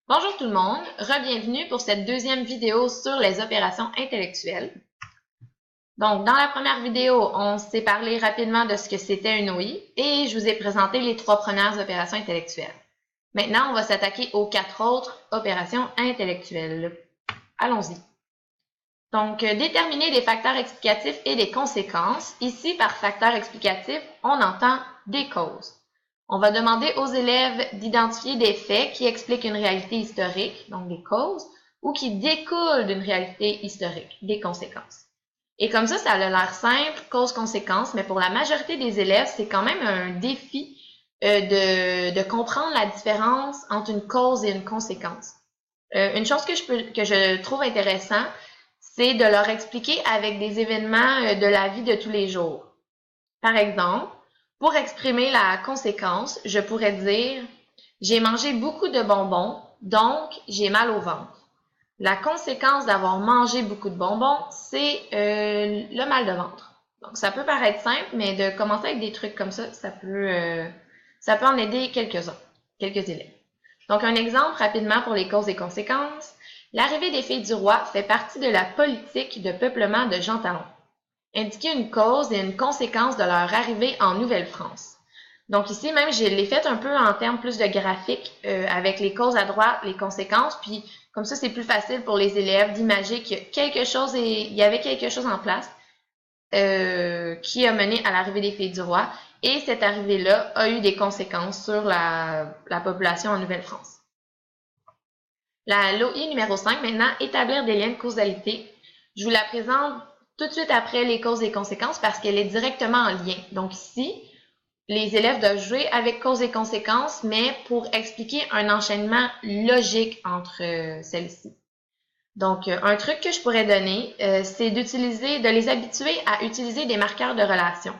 Bonjour tout le monde, re-bienvenue pour cette deuxième vidéo sur les opérations intellectuelles. Donc, dans la première vidéo, on s'est parlé rapidement de ce que c'était une OI et je vous ai présenté les trois premières opérations intellectuelles. Maintenant, on va s'attaquer aux quatre autres opérations intellectuelles. Allons-y. Donc, déterminer des facteurs explicatifs et des conséquences. Ici, par facteur explicatif, on entend des causes. On va demander aux élèves d'identifier des faits qui expliquent une réalité historique, donc des causes, ou qui découlent d'une réalité historique, des conséquences. Et comme ça a l'air simple, cause-conséquence, mais pour la majorité des élèves, c'est quand même un défi de comprendre la différence entre une cause et une conséquence. Une chose que je trouve intéressant, c'est de leur expliquer avec des événements de la vie de tous les jours. Par exemple, pour exprimer la conséquence, je pourrais dire « J'ai mangé beaucoup de bonbons, donc j'ai mal au ventre ». La conséquence d'avoir mangé beaucoup de bonbons, c'est le mal de ventre. Donc, ça peut paraître simple, mais de commencer avec des trucs comme ça peut en aider quelques-uns, quelques élèves. Donc, un exemple rapidement pour les causes et conséquences. L'arrivée des filles du roi fait partie de la politique de peuplement de Jean Talon. Indiquer une cause et une conséquence de leur arrivée en Nouvelle-France. Donc ici, même, je l'ai fait un peu en termes plus de graphique, avec les causes à droite, les conséquences, puis comme ça, c'est plus facile pour les élèves d'imaginer qu'il y avait quelque chose en place qui a mené à l'arrivée des filles du roi, et cette arrivée-là a eu des conséquences sur la population en Nouvelle-France. La LOI numéro 5, maintenant, établir des liens de causalité. Je vous la présente tout de suite après les causes et conséquences parce qu'elle est directement en lien. Donc ici, les élèves doivent jouer avec causes et conséquences, mais pour expliquer un enchaînement logique entre celles-ci. Donc, un truc que je pourrais donner, c'est de les habituer à utiliser des marqueurs de relation.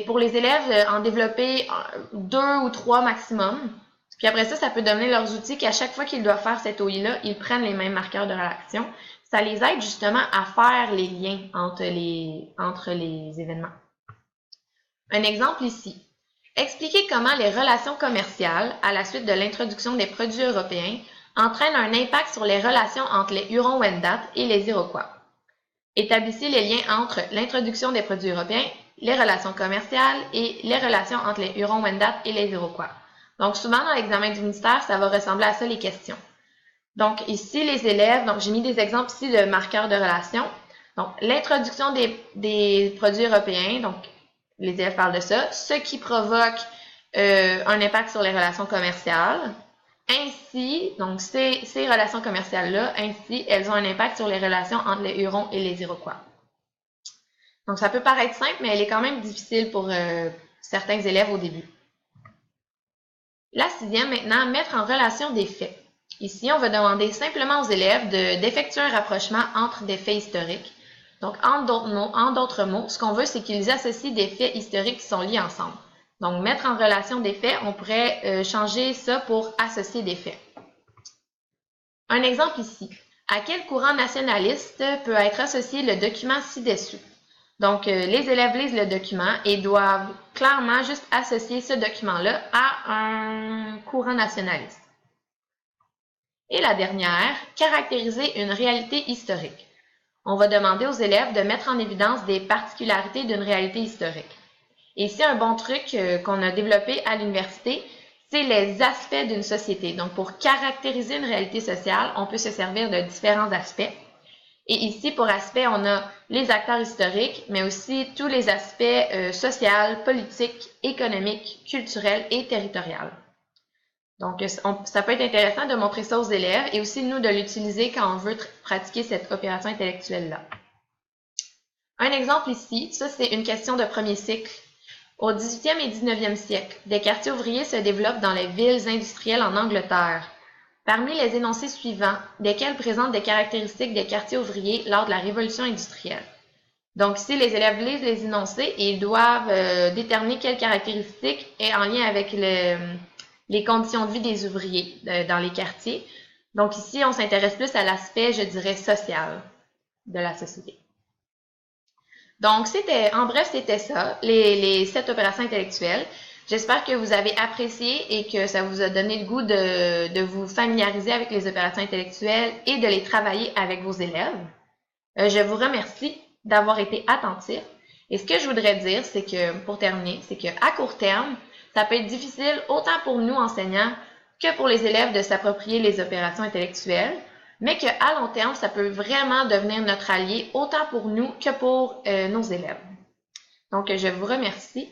Pour les élèves, en développer 2 ou 3 maximum. Puis après ça peut donner leurs outils qu'à chaque fois qu'ils doivent faire cette OI-là, ils prennent les mêmes marqueurs de relation. Ça les aide justement à faire les liens entre les événements. Un exemple ici. Expliquer comment les relations commerciales, à la suite de l'introduction des produits européens, entraînent un impact sur les relations entre les Hurons-Wendat et les Iroquois. Établissez les liens entre l'introduction des produits européens, les relations commerciales et les relations entre les Hurons-Wendat et les Iroquois. Donc, souvent, dans l'examen du ministère, ça va ressembler à ça, les questions. Donc, ici, les élèves, donc j'ai mis des exemples ici de marqueurs de relation. Donc, l'introduction des produits européens, donc, les élèves parlent de ça, ce qui provoque un impact sur les relations commerciales. Ainsi, donc ces relations commerciales-là, ainsi, elles ont un impact sur les relations entre les Hurons et les Iroquois. Donc, ça peut paraître simple, mais elle est quand même difficile pour certains élèves au début. La sixième, maintenant, mettre en relation des faits. Ici, on va demander simplement aux élèves d'effectuer un rapprochement entre des faits historiques. Donc, en d'autres mots, ce qu'on veut, c'est qu'ils associent des faits historiques qui sont liés ensemble. Donc, mettre en relation des faits, on pourrait changer ça pour associer des faits. Un exemple ici. À quel courant nationaliste peut être associé le document ci-dessous? Donc, les élèves lisent le document et doivent clairement juste associer ce document-là à un courant nationaliste. Et la dernière, caractériser une réalité historique. On va demander aux élèves de mettre en évidence des particularités d'une réalité historique. Et ici, un bon truc qu'on a développé à l'université, c'est les aspects d'une société. Donc, pour caractériser une réalité sociale, on peut se servir de différents aspects. Et ici, pour aspects, on a les acteurs historiques, mais aussi tous les aspects sociaux, politiques, économiques, culturels et territoriaux. Donc, ça peut être intéressant de montrer ça aux élèves et aussi, nous, de l'utiliser quand on veut pratiquer cette opération intellectuelle-là. Un exemple ici, ça, c'est une question de premier cycle. Au 18e et 19e siècle, des quartiers ouvriers se développent dans les villes industrielles en Angleterre. Parmi les énoncés suivants, desquels présentent des caractéristiques des quartiers ouvriers lors de la Révolution industrielle. Donc ici, les élèves lisent les énoncés et ils doivent déterminer quelles caractéristiques est en lien avec les conditions de vie des ouvriers dans les quartiers. Donc ici, on s'intéresse plus à l'aspect, je dirais, social de la société. Donc, en bref, c'était ça, les 7 opérations intellectuelles. J'espère que vous avez apprécié et que ça vous a donné le goût de vous familiariser avec les opérations intellectuelles et de les travailler avec vos élèves. Je vous remercie d'avoir été attentifs. Et ce que je voudrais dire, c'est que, pour terminer, c'est qu'à court terme, ça peut être difficile autant pour nous enseignants que pour les élèves de s'approprier les opérations intellectuelles, mais qu'à long terme, ça peut vraiment devenir notre allié autant pour nous que pour nos élèves. Donc, je vous remercie